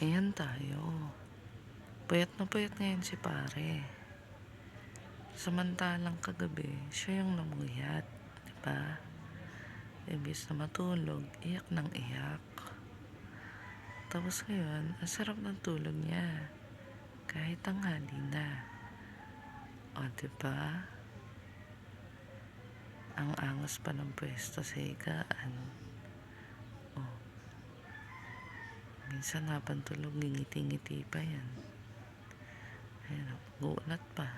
Ayan tayo. Puyat na puyat ngayon si pare. Samantalang kagabi, siya yung namuyat. Diba? Imbis na matulog, iyak ng iyak. Tapos ngayon, ang sarap ng tulog niya. Kahit tanghali na. O, diba? Ang angas pa ng pwesto sa higaan. O, minsan habang tulog, ngingiti-ngiti pa yan. Ayan, gulat pa.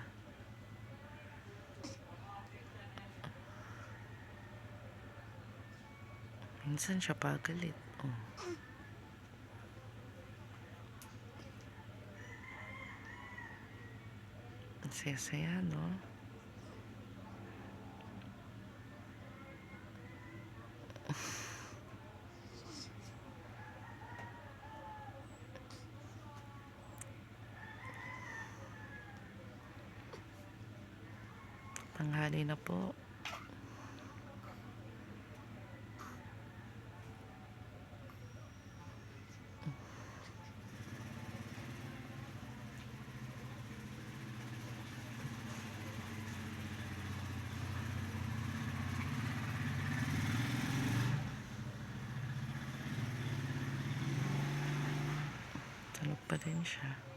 Minsan siya pagalit. O. Ang saya-saya, no? Tanghali na po. Tulog pa din siya.